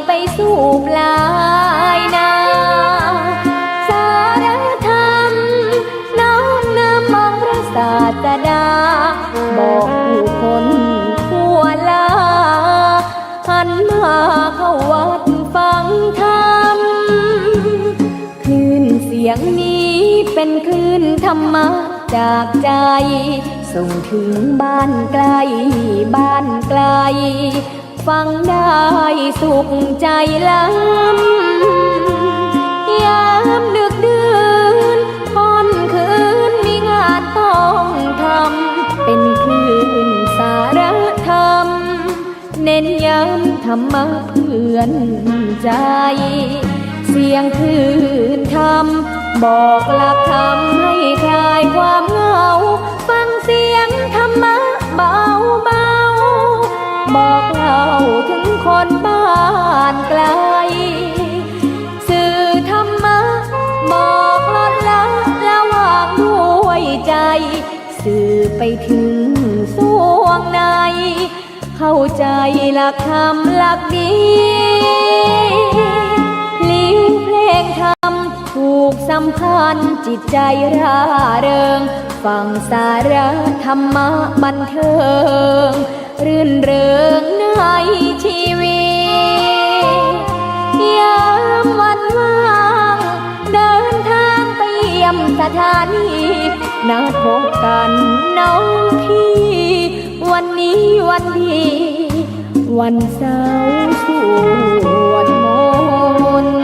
ไปสู่ปลายนาสารธรรมน้อมนำมองพระศาสดาบอกผู้คนทั่วลาหันมาเข้าวัดฟังธรรมคลื่นเสียงนี้เป็นคลื่นธรรมะจากใจส่งถึงบ้านไกลบ้านไกลฟังได้สุขใจล้ำยามดึกดื่นค่ำคืนมีงานต้องทำเป็นคลื่นสารธรรมเน้นย้ำธรรมะเพื่อนใจเสียงคลื่นธรรมบอกหลักธรรมให้คลายความเหงาฟังเสียงธรรมะเบาเบาบอกเล่าถึงคนบ้านไกลสื่อธรรมะบอกลดละระหว่างด้วยใจสื่อไปถึงสวงในเข้าใจหลักธรรมหลักดีพลิ้วเพลงธรรมถูกสัมพันธ์จิตใจร่าเริงฟังสาระธรรมะบันเทิงรื่นเริงในชีวิตยามวันว่างเดินทางไปเยี่ยมสถานีนัดพบกันน้องพี่วันนี้วันดีวันเสาร์สวดมนต์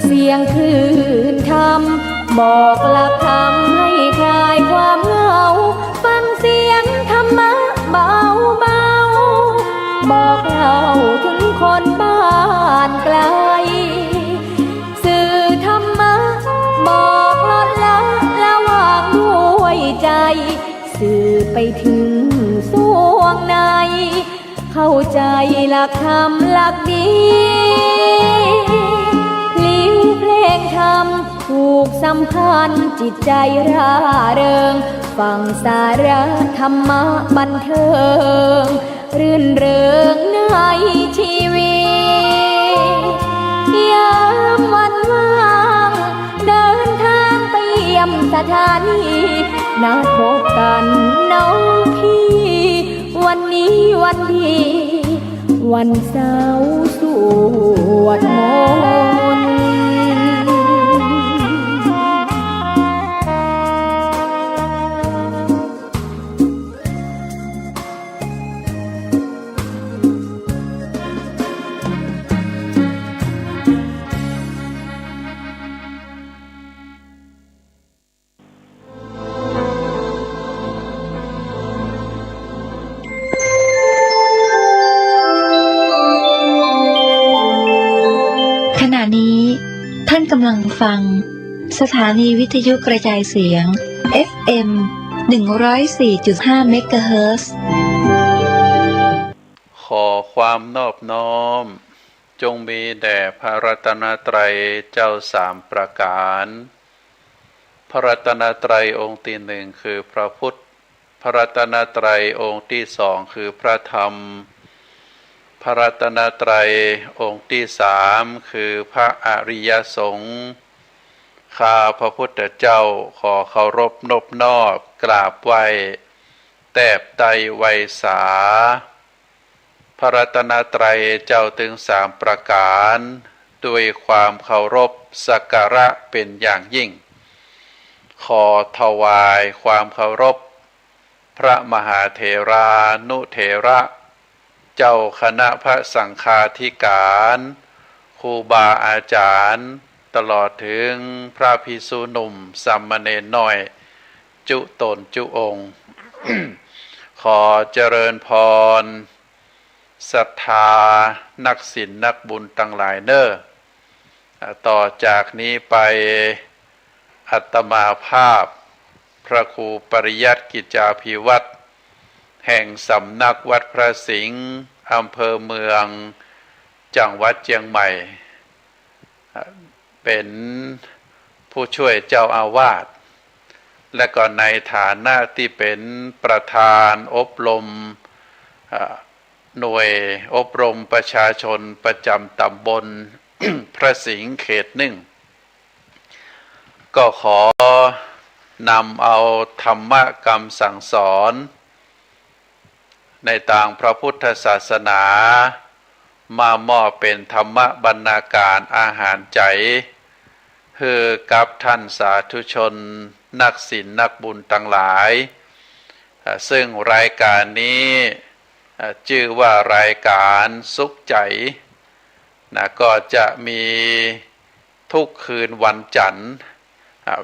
เสียงคลื่นธรรมบอกหลักธรรมให้คลายความเหงาฟังเสียงธรรมะเบาเบาบอกเล่าถึงคนบ้านไกลสื่อธรรมะบอกลดละระหว่างด้วยใจสื่อไปถึงสวงในเข้าใจหลักธรรมหลักดีเพลงธรรมถูกสัมพันธ์จิตใจร่าเริงฟังสาระธรรมะบันเทิงรื่นเริงในชีวิตยามวันว่างเดินทางไปเยี่ยมสถานีนัดพบกันน้องพี่วันนี้วันดีวันเสาร์สวดมนต์ขณะนี้ท่านกำลังฟังสถานีวิทยุกระจายเสียง FM 104.5 เมกะเฮิรตซ์ขอความนอบน้อมจงมีแด่พระรัตนตรัยเจ้าสามประการพระรัตนตรัยองค์ที่หนึ่งคือพระพุทธพระรัตนตรัยองค์ที่สองคือพระธรรมพระรัตนตรัยองค์ที่สามคือพระอริยสงฆ์ข้าพระพุทธเจ้าขอเคารพนบนอบกราบไหว้แทบไตรไวสาพระรัตนตรัยเจ้าถึงสามประการด้วยความเคารพสักการะเป็นอย่างยิ่งขอถวายความเคารพพระมหาเถรานุเถระเจ้าคณะพระสังฆาธิการครูบาอาจารย์ตลอดถึงพระภิกษุหนุ่มสามเณรน้อยจุตนจุองค์ ขอเจริญพรศรัทธานักศีลนักบุญทั้งหลายเน้อ ต่อจากนี้ไปอาตมาภาพพระครูปริยัติกิจจาภิวัตรแห่งสำนักวัดพระสิงห์อำเภอเมืองจังหวัดเชียงใหม่เป็นผู้ช่วยเจ้าอาวาสและก็ในฐานะที่เป็นประธานอบรมหน่วยอบรมประชาชนประจำตำบล พระสิงห์เขต 1ก็ขอนำเอาธรรมกรรมสั่งสอนในทางพระพุทธศาสนามามอบเป็นธรรมบรรณาการอาหารใจคือกับท่านสาธุชนนักศีลนักบุญทั้งหลายซึ่งรายการนี้ชื่อว่ารายการสุขใจก็จะมีทุกคืนวันจันทร์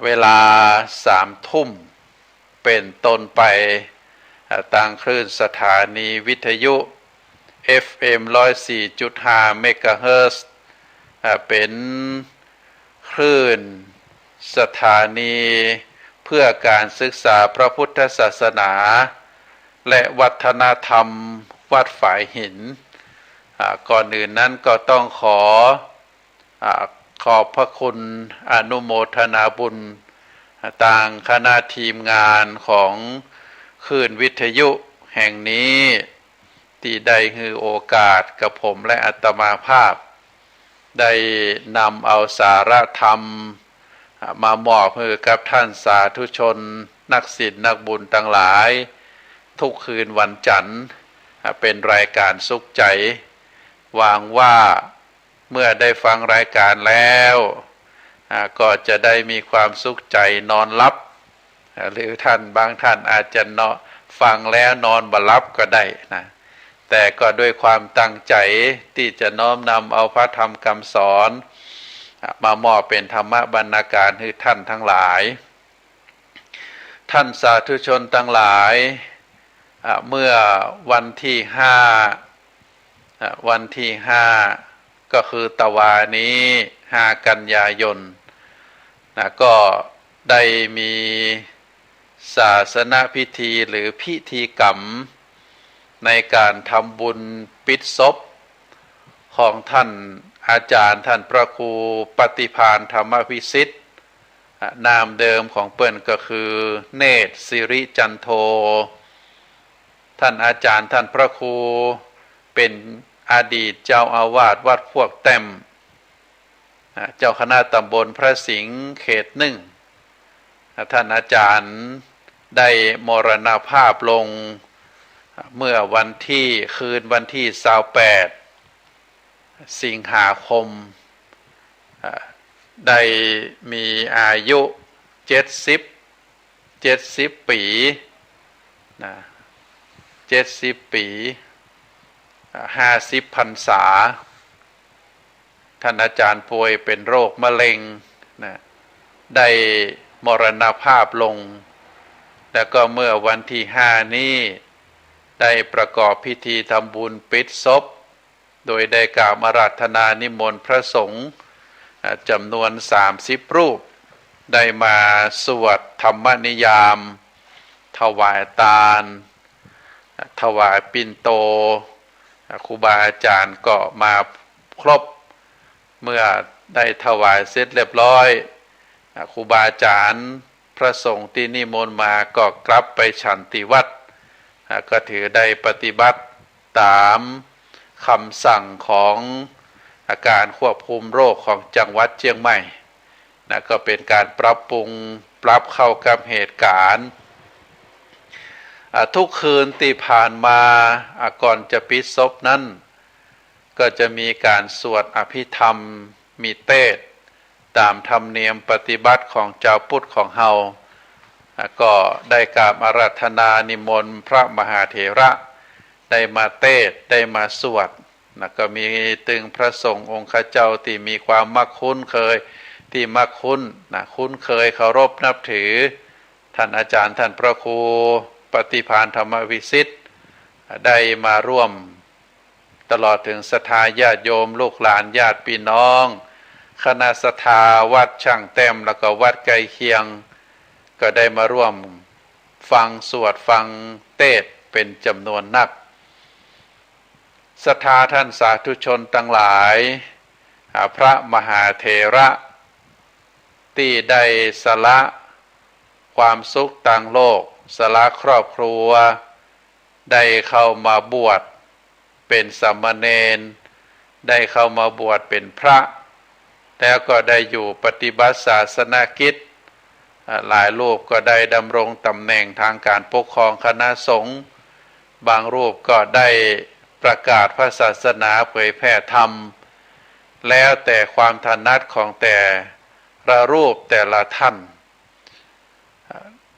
เวลา3 ทุ่มเป็นต้นไปทางคลื่นสถานีวิทยุ FM 104.5 เมกะเฮิรตซ์เป็นคลื่นสถานีเพื่อการศึกษาพระพุทธศาสนาและวัฒนธรรมวัดฝายหินก่อนอื่นนั้นก็ต้องขอบพระคุณอนุโมทนาบุญต่างคณะทีมงานของคลื่นวิทยุแห่งนี้ที่ได้ให้โอกาสกับผมและอาตมาภาพได้นำเอาสาระธรรมมามอบให้กับท่านสาธุชนนักศีลนักบุญทั้งหลายทุกคืนวันจันทร์เป็นรายการสุขใจหวังว่าเมื่อได้ฟังรายการแล้วก็จะได้มีความสุขใจนอนหลับหรือบางท่านอาจจะฟังแล้วนอนบ่หลับก็ได้นะแต่ก็ด้วยความตั้งใจที่จะน้อมนำเอาพระธรรมคำสอนมามอบเป็นธรรมบรรณาการให้ท่านทั้งหลายท่านสาธุชนทั้งหลายเมื่อวันที่5ก็คือตะวานี้5 กันยายนก็ได้มีศาสนพิธีหรือพิธีกรรมในการทำบุญปิดศพของท่านอาจารย์ท่านพระครูปฏิภาณธรรมวิสิทธิ์นามเดิมของเปิ้นก็คือเนตรสิริจันโทท่านอาจารย์ท่านพระครูเป็นอดีตเจ้าอาวาสวัดพวกแต้มเจ้าคณะตำบลพระสิงห์เขต 1ท่านอาจารย์ได้มรณภาพลงเมื่อคืนวันที่28 สิงหาคมได้มีอายุ70 ปีนะ70 ปี50 พรรษาท่านอาจารย์ป่วยเป็นโรคมะเร็งนะได้มรณภาพลงแล้วก็เมื่อวันที่5นี้ได้ประกอบพิธีทำบุญปิดศพโดยได้กล่าวอาราธนานิมนต์พระสงฆ์จำนวน30 รูปได้มาสวดธรรมนิยามถวายทานถวายปิ่นโตครูบาอาจารย์ก็มาครบเมื่อได้ถวายเสร็จเรียบร้อยครูบาอาจารย์พระสงฆ์ที่นิมนต์มาก็กลับไปฉันติวัดก็ถือได้ปฏิบัติตามคำสั่งของอาการควบคุมโรคของจังหวัดเชียงใหม่ก็เป็นการปรับปรุงปรับเข้ากับเหตุการณ์ทุกคืนที่ผ่านมาก่อนจะปิดศพนั้นก็จะมีการสวดอภิธรรมมีเทศน์ตามธรรมเนียมปฏิบัติของเจ้าพุทธของเฮาก็ได้กราบอาราธนานิมนต์พระมหาเถระได้มาเทศน์ได้มาสวดก็มีตึงพระสงฆ์องค์ข้าเจ้าที่มีความมักคุ้นเคยที่มักคุ้นคุ้นเคยเคารพนับถือท่านอาจารย์ท่านพระครูปฏิภาณธรรมวิสิทธิ์ได้มาร่วมตลอดถึงศรัทธาญาติโยมลูกหลานญาติพี่น้อง คณะศรัทธาวัดช่างแต้มแล้วก็วัดใกล้เคียงก็ได้มาร่วมฟังสวดฟังเทศน์เป็นจำนวนนักศรัทธาท่านสาธุชนทั้งหลายพระมหาเถระที่ได้สละความสุขต่างโลกสละครอบครัวได้เข้ามาบวชเป็นสามเณรได้เข้ามาบวชเป็นพระแล้วก็ได้อยู่ปฏิบัติศาสนกิจหลายรูปก็ได้ดำรงตำแหน่งทางการปกครองคณะสงฆ์บางรูปก็ได้ประกาศพระศาสนาเผยแผ่ธรรมแล้วแต่ความถนัดของแต่ละรูปแต่ละท่าน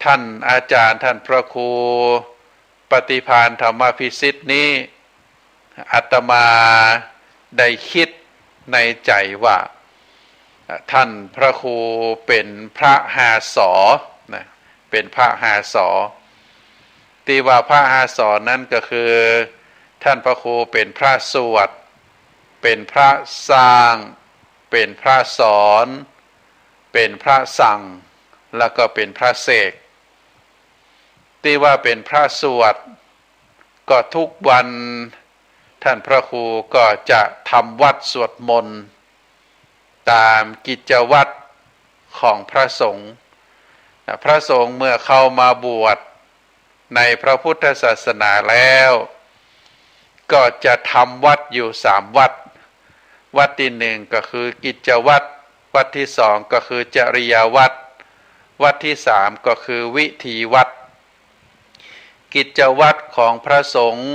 ท่านอาจารย์ท่านพระครูปฏิภาณธรรมพิสิทธิ์นี้อาตมาได้คิดในใจว่าท่านพระครูเป็นพระหาสอนะเป็นพระหาสอที่ว่าพระหาสอนั้นก็คือท่านพระครูเป็นพระสวดเป็นพระสร้างเป็นพระสอนเป็นพระสั่งแล้วก็เป็นพระเสกที่ว่าเป็นพระสวดก็ทุกวันท่านพระครูก็จะทำวัดสวดมนต์ตามกิจวัตรของพระสงฆ์พระสงฆ์เมื่อเข้ามาบวชในพระพุทธศาสนาแล้วก็จะทำวัดอยู่3วัดวัดที่1ก็คือกิจวัตรวัดที่2ก็คือจริยวัตรวัดที่3ก็คือวิถีวัดกิจวัตรของพระสงฆ์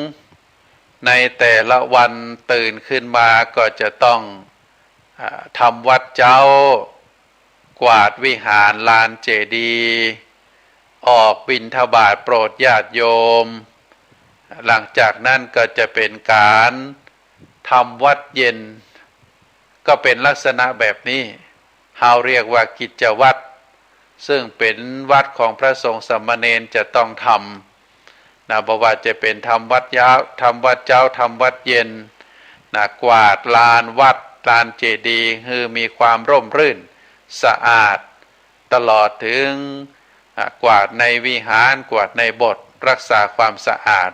ในแต่ละวันตื่นขึ้นมาก็จะต้องทำวัดเจ้ากวาดวิหารลานเจดีย์ออกบิณฑบาตโปรดญาติโยมหลังจากนั้นก็จะเป็นการทำวัดเย็นก็เป็นลักษณะแบบนี้เราเรียกว่ากิจวัตรซึ่งเป็นวัดของพระสงฆ์สามเณรจะต้องทำนะบอกว่าจะเป็นทำวัดยาวทำวัดเจ้าทำวัดเย็นนะกวาดลานวัดลานเจดีย์คือมีความร่มรื่นสะอาดตลอดถึงกวาดในวิหารกวาดในโบสถ์รักษาความสะอาด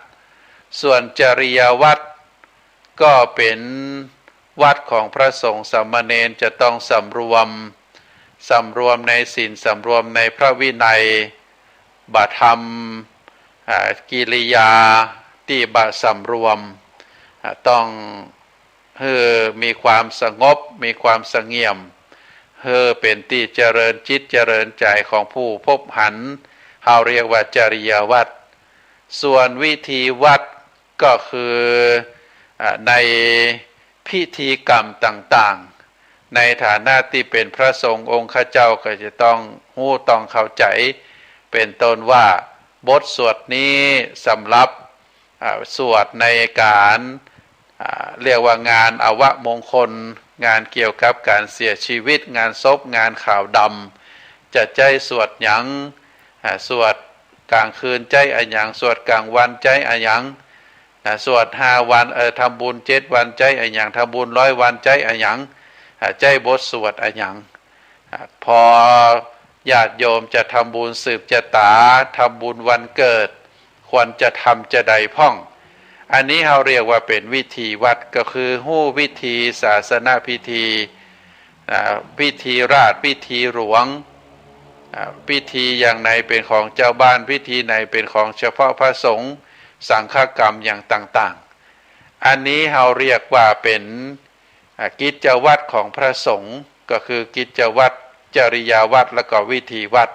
ส่วนจริยวัตรก็เป็นวัดของพระสงฆ์สามเณรจะต้องสำรวมในศีลสำรวมในพระวินัยบาธรรมกิริยาที่บาสำรวมต้องมีความสงบมีความสงเงียมเป็นที่เจริญจิตเจริญใจของผู้พบหันเราเรียกว่าจริยวัตรส่วนวิธีวัดก็คือในพิธีกรรมต่างๆในฐานะที่เป็นพระสงฆ์องค์ข้าเจ้าก็จะต้องต้องเข้าใจเป็นต้นว่าบทสวดนี้สำหรับสวดในการเรียกว่างานอวมงคลงานเกี่ยวกับการเสียชีวิตงานศพงานข่าวดำจะใจสวดหยังสวดกลางคืนใจอะหยังสวดกลางวันใจอะหยังสวด5 วันทำบุญ7 วันใจอะหยังทำบุญ100 วันใจอะหยังใจบทสวดอะหยังพอญาติโยมจะทำบุญสืบชะตาทำบุญวันเกิดควรจะทำจะใดพ่องอันนี้เราเรียกว่าเป็นวิธีวัดก็คือวิธีศาสนาพิธีพิธีราชพิธีหลวงพิธีอย่างไหนเป็นของเจ้าบ้านพิธีไหนเป็นของเฉพาะพระสงฆ์สังฆกรรมอย่างต่างๆอันนี้เราเรียกว่าเป็นกิจวัตรของพระสงฆ์ก็คือกิจวัตรจริยวัตรและก็วิธีวัด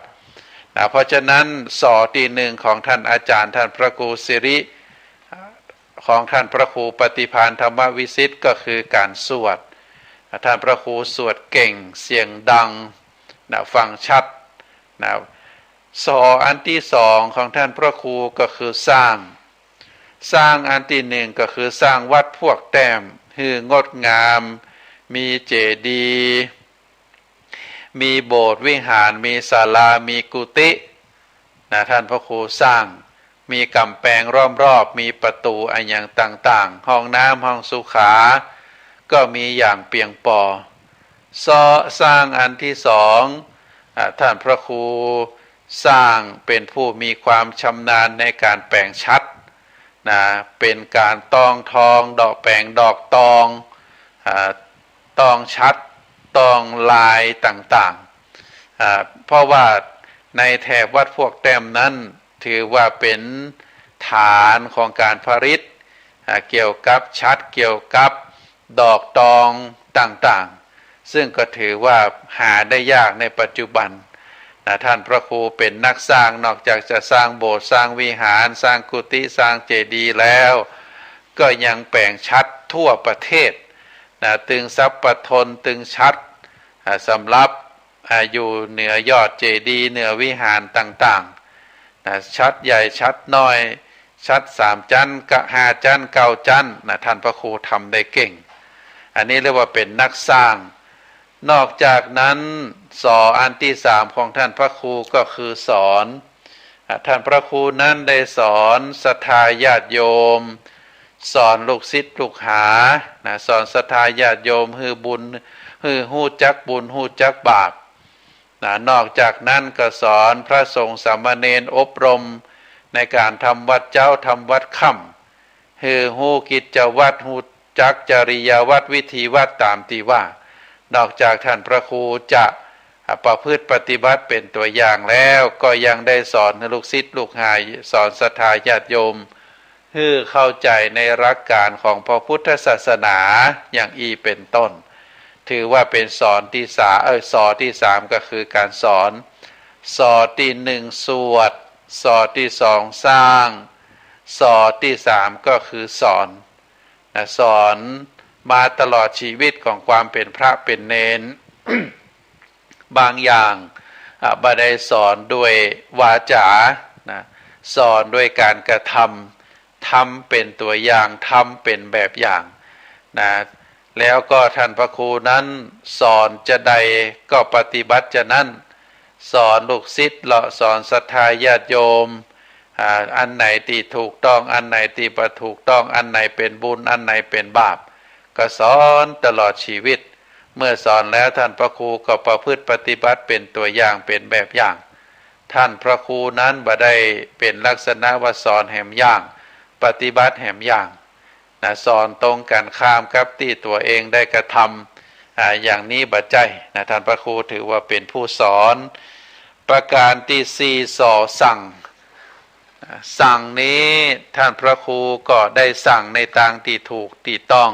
เพราะฉะนั้นสอที่1ของท่านอาจารย์ท่านพระครูสิริของท่านพระครูปฏิภาณธรรมวิสิทธิ์ก็คือการสวดท่านพระครูสวดเก่งเสียงดังฟังชัดสออันที่2ของท่านพระครูก็คือสร้างอันที่1ก็คือสร้างวัดพวกแต้มคืองดงามมีเจดีย์มีโบสถ์วิหารมีศาลามีกุฏิท่านพระครูสร้างมีกำแพงรอบๆมีประตูอันอย่างต่างๆห้องน้ำห้องสุขาก็มีอย่างเพียงพอ สร้างอันที่สองท่านพระครูสร้างเป็นผู้มีความชำนาญในการแปลงชัดนะเป็นการตองทองดอกแปลงดอกตองตองชัดตองลายต่างๆเพราะว่าในแถบวัดพวกแต้มนั้นถือว่าเป็นฐานของการผลิตเกี่ยวกับชัดเกี่ยวกับดอกตองต่างๆซึ่งก็ถือว่าหาได้ยากในปัจจุบันท่านพระครูเป็นนักสร้างนอกจากจะสร้างโบสถ์สร้างวิหารสร้างกุฏิสร้างเจดีย์แล้วก็ยังแปลงชัดทั่วประเทศตึงซับปทนตึงชัดสำหรับอยู่เหนือยอดเจดีย์เหนือวิหารต่างๆชัดใหญ่ชัดน้อยชัด3 ชั้น5 ชั้น9 ชั้นท่านพระครูทำได้เก่งอันนี้เรียกว่าเป็นนักสร้างนอกจากนั้นอันที่3ของท่านพระครูก็คือสอนท่านพระครูนั้นได้สอนศรัทธาญาติโยมสอนลูกศิษย์ลูกหาสอนศรัทธาญาติโยมฮือบุญฮือฮู้จักบุญฮู้จักบาปนอกจากนั้นก็สอนพระสงฆ์สามเณรอบรมในการทำวัดเจ้าทำวัดค่ำฮือฮู้กิจวัตรฮู้จักจริยวัตรวิธีวัดตามที่ว่านอกจากท่านพระครูจะประพฤติปฏิบัติเป็นตัวอย่างแล้วก็ยังได้สอนลูกศิษย์ลูกหาสอนศรัทธาญาติโยมให้เข้าใจในหลักการของพระพุทธศาสนาอย่างเป็นต้นถือว่าเป็นสอนที่สามก็คือการสอนที่1สวดที่2สร้างที่3ก็คือสอนมาตลอดชีวิตของความเป็นพระเป็นเณร บางอย่างบ่ได้สอนด้วยวาจาสอนด้วยการกระทำเป็นตัวอย่างทำเป็นแบบอย่างแล้วก็ท่านพระครูนั้นสอนจะใดก็ปฏิบัติจะนั้นสอนลูกศิษย์สอนศรัทธาญาติโยมอันไหนที่ถูกต้องอันไหนที่บ่ถูกต้องอันไหนเป็นบุญอันไหนเป็นบาปก็สอนตลอดชีวิตเมื่อสอนแล้วท่านพระครูก็ประพฤติปฏิบัติเป็นตัวอย่างเป็นแบบอย่างท่านพระครูนั้นบ่ได้เป็นลักษณะว่าสอนแหมอย่างปฏิบัติแหมอย่างสอนตรงกันข้ามกับที่ตัวเองได้กระทำอย่างนี้บ่ใจท่านพระครูถือว่าเป็นผู้สอนประการที่4สั่งนี้ท่านพระครูก็ได้สั่งในทางที่ถูกที่ต้อง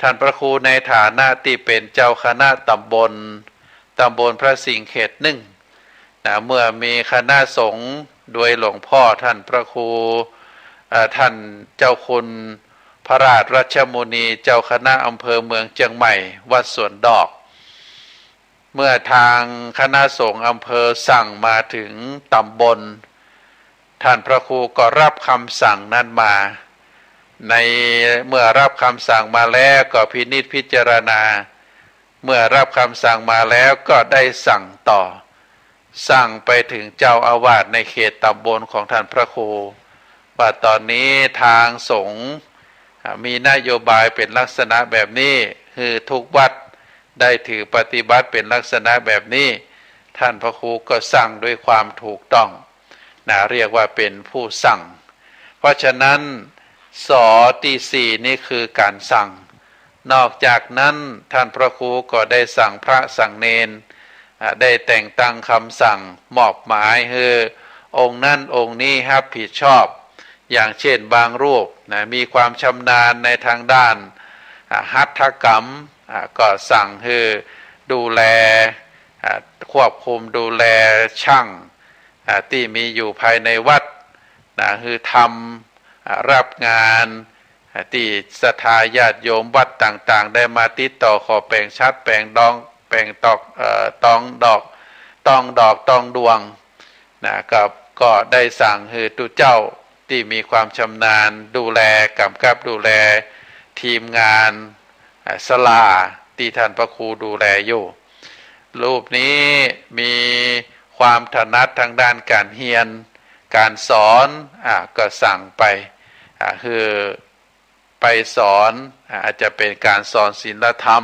ท่านพระครูในฐานะที่เป็นเจ้าคณะตำบลพระสิงห์เขต1เมื่อมีคณะสงฆ์โดยหลวงพ่อท่านพระครูท่านเจ้าคุณพระราชรัชมุนีเจ้าคณะอำเภอเมืองเชียงใหม่วัดสวนดอกเมื่อทางคณะสงฆ์อำเภอสั่งมาถึงตำบลท่านพระครูก็รับคำสั่งนั้นมาในเมื่อรับคำสั่งมาแล้วก็พินิจพิจารณาเมื่อรับคำสั่งมาแล้วก็ได้สั่งต่อสั่งไปถึงเจ้าอาวาสในเขตตำบลของท่านพระครูว่าตอนนี้ทางสงฆ์มีนโยบายเป็นลักษณะแบบนี้คือทุกวัดได้ถือปฏิบัติเป็นลักษณะแบบนี้ท่านพระครูก็สั่งด้วยความถูกต้องเรียกว่าเป็นผู้สั่งเพราะฉะนั้นที่4นี่คือการสั่งนอกจากนั้นท่านพระครูก็ได้สั่งพระสั่งเณรได้แต่งตั้งคำสั่งมอบหมายให้องค์นั้นองค์นี้รับผิดชอบอย่างเช่นบางรูปมีความชำนาญในทางด้านหัตถกรรมก็สั่งให้ดูแลควบคุมดูแลช่างที่มีอยู่ภายในวัดคือทำรับงานที่ศรัทธาญาติโยมวัดต่างๆได้มาติดต่อขอแปลงชัดแปลงดองแปลงตอกตองดอกตองดวงก็ได้สั่งให้ตุเจ้าที่มีความชำนาญดูแลกำกับดูแลทีมงานศาลาที่ท่านพระครูดูแลอยู่รูปนี้มีความถนัดทางด้านการเรียนการสอนก็สั่งไปคือไปสอนอาจจะเป็นการสอนศีลธรรม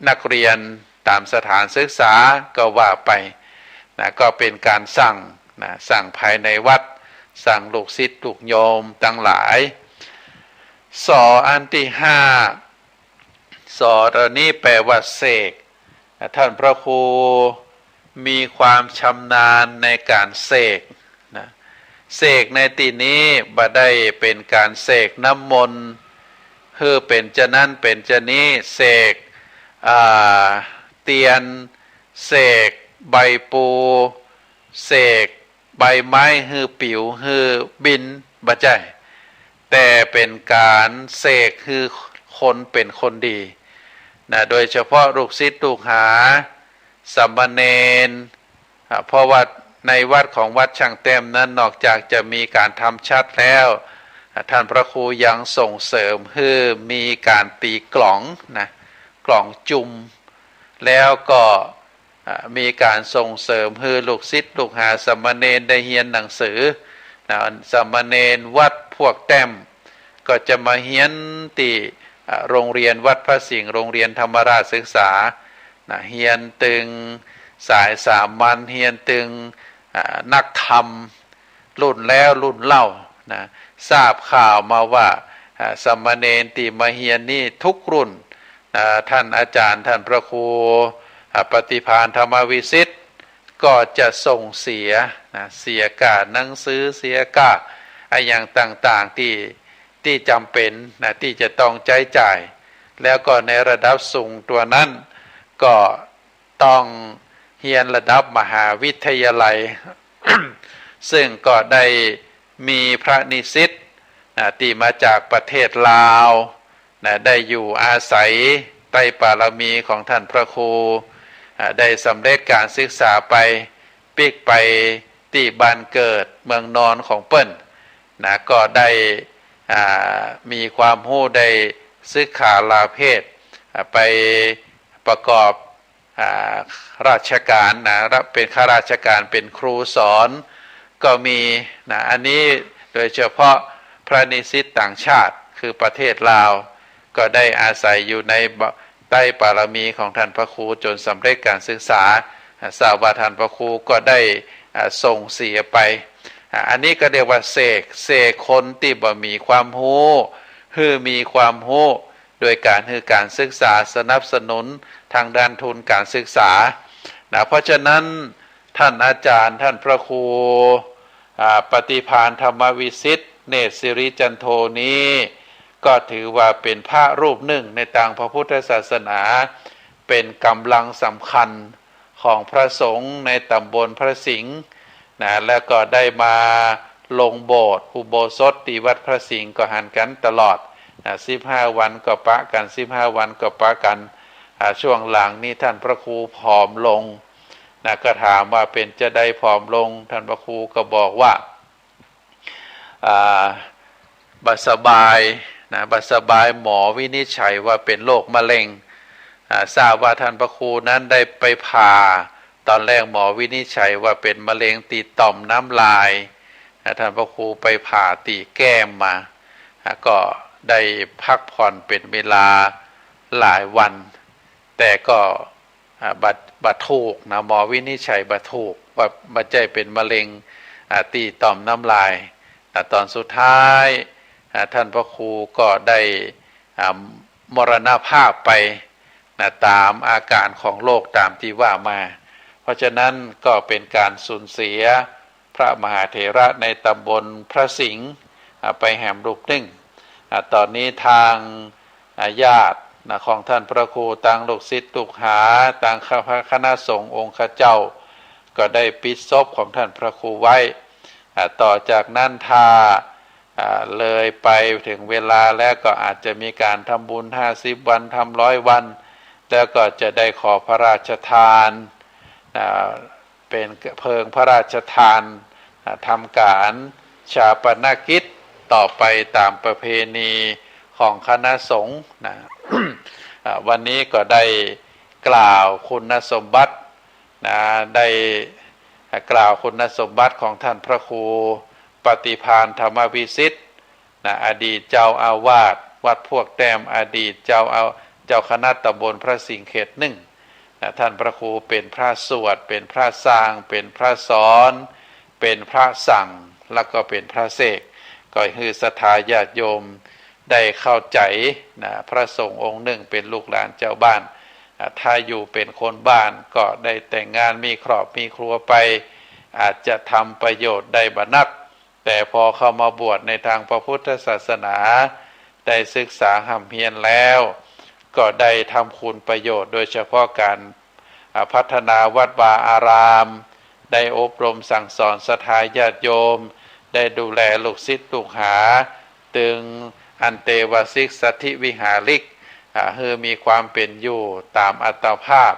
นักเรียนตามสถานศึกษาก็ว่าไปนะก็เป็นการสั่งนะสั่งภายในวัดสั่งลูกศิษย์ลูกโยมทั้งหลายอันที่ห้าตัวนี้แปลว่าเสกท่านพระครูมีความชำนาญในการเสกนะเสกในที่นี้บ่ได้เป็นการเสกน้ำมนต์คือเป็นจะนั้นเป็นจะนี้เสกเตียนเสกใบปูเสกใบไม้ฮือปิ๋วฮือบินบ่ใช่แต่เป็นการเสกคือคนเป็นคนดีนะโดยเฉพาะลูกศิษย์ลูกหาสามเณรเพราะว่าในวัดของวัดช่างเต็มนั้นนอกจากจะมีการทำชัดแล้วท่านพระครูยังส่งเสริมให้มีการตีกล่องนะกล่องจุ่มแล้วก็มีการส่งเสริมให้ลูกศิษย์ลูกหาสามเณรได้เรียนหนังสือนะสามเณรวัดพวกแต้มก็จะมาเรียนที่โรงเรียนวัดพระสิงห์โรงเรียนธรรมราชศึกษานะเรียนตึงสายสามัญเรียนตึงนักธรรมรุ่นแล้วรุ่นเล่านะทราบข่าวมาว่าสามเณรที่มาเรียนนี่ทุกรุ่นท่านอาจารย์ท่านพระครูปฏิภาณธรรมวิสิทธิ์ก็จะส่งเสียนะเสียค่าหนังสือเสียค่าอย่างต่างๆที่จำเป็นนะที่จะต้องใช้จ่ายแล้วก็ในระดับสูงตัวนั้นก็ต้องเรียนระดับมหาวิทยาลัย ซึ่งก็ได้มีพระนิสิตที่มาจากประเทศลาวได้อยู่อาศัยใต้บารมีของท่านพระครูได้สำเร็จการศึกษาไปปิกไปที่บ้านเกิดเมืองนอนของเปิ้นก็ได้มีความรู้ได้ศึกษาลาเพศไปประกอบราชการเป็นข้าราชการเป็นครูสอนก็มีอันนี้โดยเฉพาะพระนิสิตต่างชาติคือประเทศลาวก็ได้อาศัยอยู่ในใต้บารมีของท่านพระครูจนสำเร็จการศึกษาทราบว่าท่านพระครูก็ได้ส่งเสียไปอันนี้ก็เรียกว่าเสกคนที่บ่มีความรู้คือมีความรู้โดยการคือการศึกษาสนับสนุนทางด้านทุนการศึกษาเพราะฉะนั้นท่านอาจารย์ท่านพระครูปฏิภาณธรรมวิสิทธิ์เนตรสิริจันโทนี้ก็ถือว่าเป็นพระรูปหนึ่งในทางพระพุทธศาสนาเป็นกำลังสำคัญของพระสงฆ์ในตำบลพระสิงห์แล้วก็ได้มาลงโบสถ์อุโบสถที่วัดพระสิงห์ก็หันกันตลอด15 วันก็ปะกัน15 วันก็ปะกันช่วงหลังนี้ท่านพระครูผอมลงก็ถามว่าเป็นจะได้ผอมลงท่านพระครูก็บอกว่าบัดสบายบัดสบายหมอวินิจฉัยว่าเป็นโรคมะเร็งทราบว่าท่านพระครูนั้นได้ไปผ่าตอนแรกหมอวินิจฉัยว่าเป็นมะเร็งตีต่อมน้ำลายท่านพระครูไปผ่าตีแก้มมาก็ได้พักผ่อนเป็นเวลาหลายวันแต่ก็บัดถูกหมอวินิจฉัยบัดถูกว่าบัดใจเป็นมะเร็งตีต่อมน้ำลายตอนสุดท้ายท่านพระครูก็ได้มรณภาพไปตามอาการของโรคตามที่ว่ามาเพราะฉะนั้นก็เป็นการสูญเสียพระมหาเถระในตำบลพระสิงห์ไปแห่มรูปหนึ่งตอนนี้ทางญาติของท่านพระครูต่างลูกศิษย์ลูกหาต่างคณะสงฆ์องค์ข้าเจ้าก็ได้ปิดศพของท่านพระครูไว้ต่อจากนั้นถ้าเลยไปถึงเวลาแล้วก็อาจจะมีการทำบุญ50 วันทำ100 วันแล้วก็จะได้ขอพระราชทานเป็นเพลิงพระราชทานทำการชาปนกิจต่อไปตามประเพณีของคณะสงฆ์วันนี้ก็ได้กล่าวคุณสมบัติได้กล่าวคุณสมบัติของท่านพระครูปฏิภาณธรรมวิสิทธิ์อดีตเจ้าอาวาสวัดพวกแต้มอดีตเจ้ จ้าคณะตำบลพระสิงห์เขตหนึ่งท่านพระครูเป็นพระสวดเป็นพระสร้างเป็นพระสอนเป็นพระสั่งแล้วก็เป็นพระเสกก็คือศรัทธาญาติโยมได้เข้าใจพระสงฆ์องค์หนึ่งเป็นลูกหลานเจ้าบ้านถ้าอยู่เป็นคนบ้านก็ได้แต่งงานมีครอบมีครัวไปอาจจะทำประโยชน์ได้บนักแต่พอเข้ามาบวชในทางพระพุทธศาสนาได้ศึกษาห่ำเพียรแล้วก็ได้ทำคุณประโยชน์โดยเฉพาะการพัฒนาวัดวาอารามได้อบรมสั่งสอนศรัทธาญาติโยมได้ดูแลลูกศิษย์ลูกหาตึงอันเตวสิกสัทธิวิหาริกมีความเป็นอยู่ตามอัตภาพ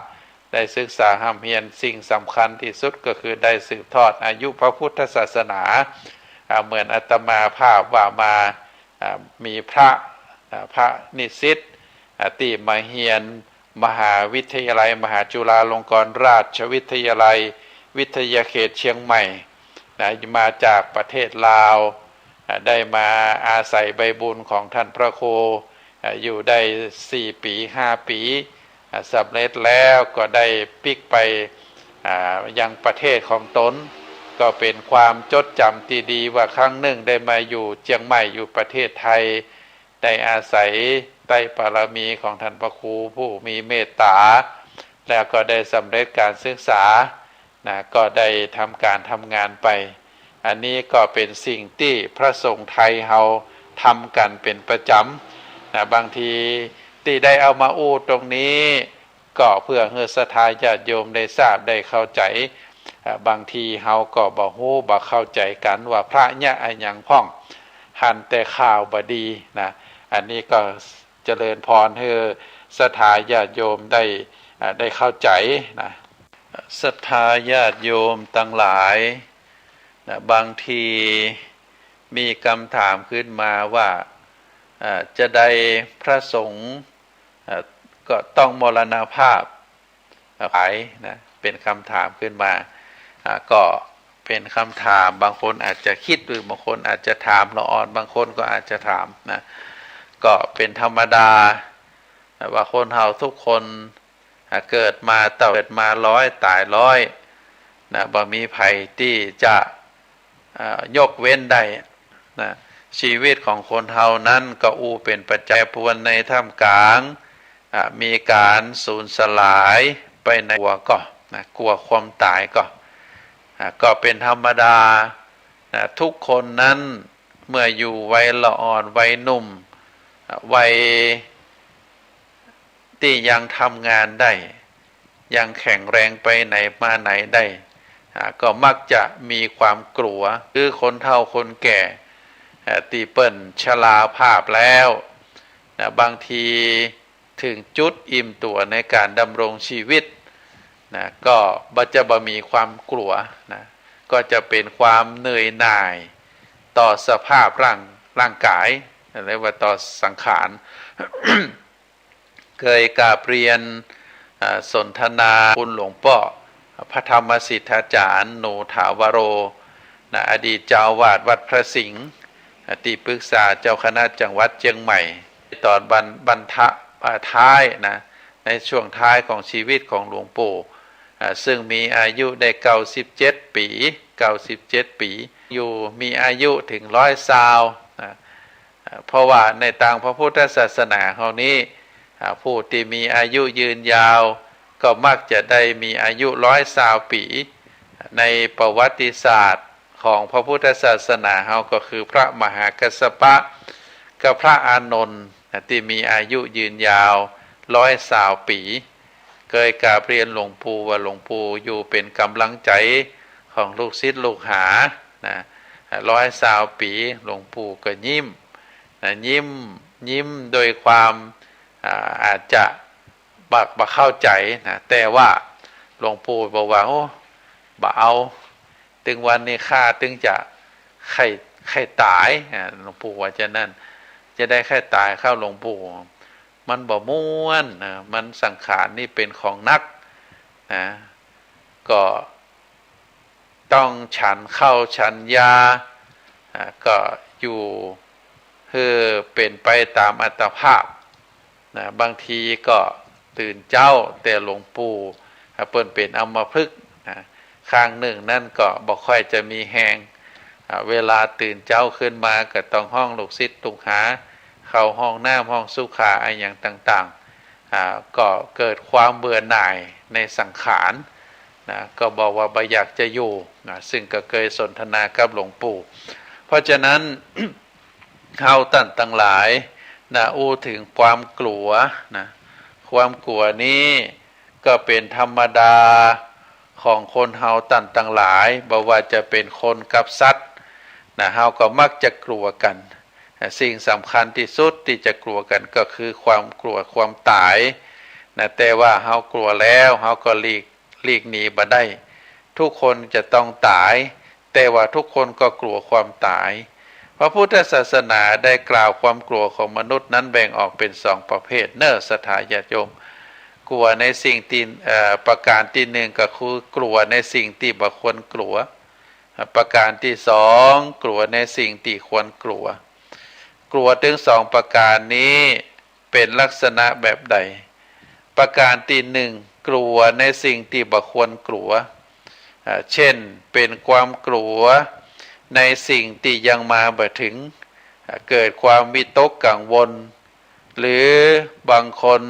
ได้ศึกษาห่ำเพียรสิ่งสำคัญที่สุดก็คือได้สืบทอดอายุพระพุทธศาสนาเหมือนอาตมาภาพว่ามามีพระนิสิตที่มาเรียนมหาวิทยาลัยมหาจุฬาลงกรณราชวิทยาลัยวิทยาเขตเชียงใหม่มาจากประเทศลาวได้มาอาศัยใบบุญของท่านพระครูอยู่ได้4 ปี 5 ปีสำเร็จแล้วก็ได้ปิกไปยังประเทศของตนก็เป็นความจดจำที่ดีว่าครั้งหนึ่งได้มาอยู่เชียงใหม่อยู่ประเทศไทยได้อาศัยใต้บารมีของท่านพระครูผู้มีเมตตาแล้วก็ได้สำเร็จการศึกษาก็ได้ทำการทำงานไปอันนี้ก็เป็นสิ่งที่พระสงฆ์ไทยเราทำกันเป็นประจำบางทีที่ได้เอามาอู้ตรงนี้ก็เพื่อให้ศรัทธาญาติโยมได้ทราบได้เข้าใจบางทีเฮาก็บ่ฮู้บ่เข้าใจกันว่าพระเนี่ยอันหยังพ่องหันแต่ข่าวบ่ดีอันนี้ก็เจริญพรให้ศรัทธาญาติโยมได้เข้าใจศรัทธาญาติโยมทั้งหลายบางทีมีคำถามขึ้นมาว่าจะได้พระสงฆ์ก็ต้องมรณภาพไปเป็นคำถามขึ้นมาก็เป็นคำถามบางคนอาจจะคิดหรือบางคนอาจจะถามละอ่อนบางคนก็อาจจะถามก็เป็นธรรมดาว่าคนเฮาทุกคนเกิดมา100ตาย100บ่มีไผที่จะยกเว้นได้ชีวิตของคนเฮานั้นก็เป็นปัจจัยปวนในท่ามกลางมีการสูญสลายไปในกลัวความตายก็เป็นธรรมดาทุกคนนั้นเมื่ออยู่วัยละอ่อนวัยหนุ่มวัยที่ยังทำงานได้ยังแข็งแรงไปไหนมาไหนได้ก็มักจะมีความกลัวคือคนเฒ่าคนแก่ตีเปิ้นชราภาพแล้วบางทีถึงจุดอิ่มตัวในการดำรงชีวิตก็จะมีความกลัวก็จะเป็นความเหนื่อยหน่ายต่อสภาพร่างกายเรียกว่าต่อสังขาร เคยกราบเรียนสนทนาคุณหลวงพ่อพระธรรมสิทธาจารย์โนถาวโรอดีตเจ้าวาดวัดพระสิงห์ที่ปรึกษาเจ้าคณะจังหวัดเชียงใหม่ตอนบรรทะท้ายในช่วงท้ายของชีวิตของหลวงปู่ซึ่งมีอายุได้97 ปีอยู่มีอายุถึง120เพราะว่าในทางพระพุทธศาสนาเฮานี้ผู้ที่มีอายุยืนยาวก็มักจะได้มีอายุ120 ปีในประวัติศาสตร์ของพระพุทธศาสนาเฮาก็คือพระมหากัสสปะกับพระอานนท์ที่มีอายุยืนยาว120 ปีเคยกราบเรียนหลวงปู่ว่าหลวงปู่อยู่เป็นกำลังใจของลูกศิษย์ลูกหา120 ปีหลวงปู่ก็ยิ้มโดยความอาจจะบักเข้าใจแต่ว่าหลวงปู่บอกว่าบ่เอาถึงวันนี้ข้าถึงจะไข้ตายหลวงปู่ว่าจะนั่นจะได้ไข้ตายเข้าหลวงปู่มันบ่ม่วนมันสังขารนี่เป็นของนักก็ต้องฉันเข้าฉันยาก็อยู่เป็นไปตามอัตภาพ นะบางทีก็ตื่นเจ้าแต่หลวงปู่เปิ้นเป็นอัมพฤกษ์นะข้างหนึ่งนั่นก็บ่ค่อยจะมีแหงเวลาตื่นเจ้าขึ้นมาก็ต้องห้องลูกศิษย์ลูกหาเข้าห้องน้ำห้องสุขาอะไรอย่างต่างๆก็เกิดความเบื่อหน่ายในสังขารนะก็บอกว่าบ่อยากจะอยู่นะซึ่งก็เคยสนทนากับหลวงปู่เพราะฉะนั้น เฮาตั้นทั้งหลายนะอู้ถึงความกลัวนะความกลัวนี้ก็เป็นธรรมดาของคนเฮาตั้นทั้งหลายบ่ว่าจะเป็นคนกับสัตว์นะเฮาก็มักจะกลัวกันสิ่งสำคัญที่สุดที่จะกลัวกันก็คือความกลัวความตายนะแต่ว่าเฮากลัวแล้วเฮาก็หลีกหนีบ่ได้ทุกคนจะต้องตายแต่ว่าทุกคนก็กลัวความตายพระพุทธศาสนาได้กล่าวความกลัวของมนุษย์นั้นแบ่งออกเป็นสองประเภทเน้อศรัทธาญาติโยมกลัวในสิ่งที่ประการที่หนึ่งก็คือกลัวในสิ่งที่บ่ควรกลัวประการที่สองกลัวในสิ่งที่ควรกลัวกลัวถึงสองประการนี้เป็นลักษณะแบบใดประการที่หนึ่งกลัวในสิ่งที่บ่ควรกลัวเช่นเป็นความกลัวในสิ่งที่ยังมาบ่ถึงเกิดความวิตกกังวลหรือบางคน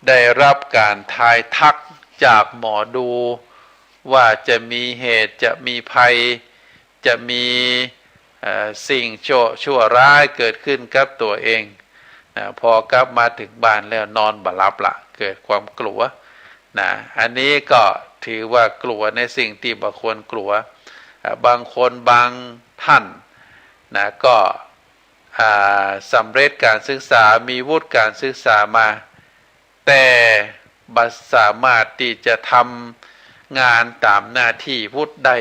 ได้รับการทายทักจากหมอดูว่าจะมีเหตุจะมีภัยจะมีสิ่งชั่วร้ายเกิดขึ้นกับตัวเองพอกลับมาถึงบ้านแล้วนอนบ่หลับละเกิดความกลัวนะอันนี้ก็ถือว่ากลัวในสิ่งที่บ่ควรกลัวบางคนบางท่านนะก็สำเร็จการศึกษามีวุฒิการศึกษามาแต่บ่สามารถที่จะทำงานตามหน้าที่วุฒิได้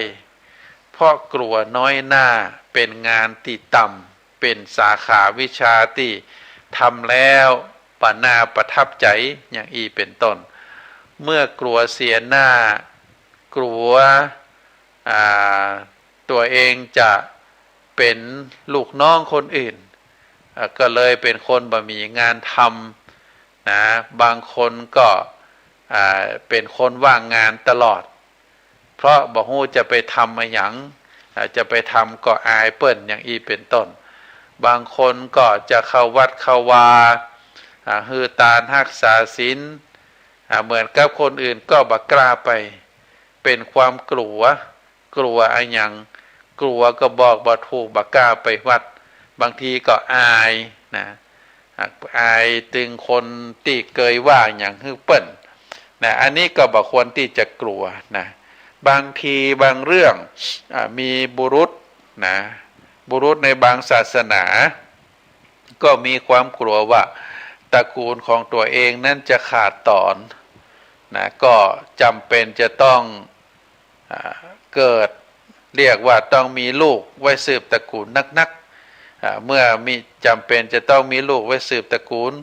เพราะกลัวน้อยหน้าเป็นงานที่ต่ำเป็นสาขาวิชาที่ทำแล้วปน่าประทับใจอย่างอีเป็นต้นเมื่อกลัวเสียหน้ากลัวตัวเองจะเป็นลูกน้องคนอื่นก็เลยเป็นคนบ่มีงานทำนะบางคนก็เป็นคนว่างงานตลอดเพราะบ่ฮู้จะไปทำอะไรหยังจะไปทำก็อายเปิ้นอย่างอีเป็นต้นบางคนก็จะเข้าวัดเข้าวาฮือตาลรักษาศีลเหมือนกับคนอื่นก็บ่กล้าไปเป็นความกลัวอะไรหยังกลัวก็บอกบ่ถูกบ่กล้าไปวัดบางทีก็อายนะอายตึงคนที่เคยว่าอย่างฮือเปิ้นนะอันนี้ก็บ่ควรที่จะกลัวนะบางทีบางเรื่องมีบุรุษนะบุรุษในบางศาสนาก็มีความกลัวว่าตระกูลของตัวเองนั้นจะขาดตอนนะก็จำเป็นจะต้องเกิดเรียกว่าต้องมีลูกไว้สืบตระกูลนักๆเมื่อมีจำเป็นจะต้องมีลูกไว้สืบตระกูล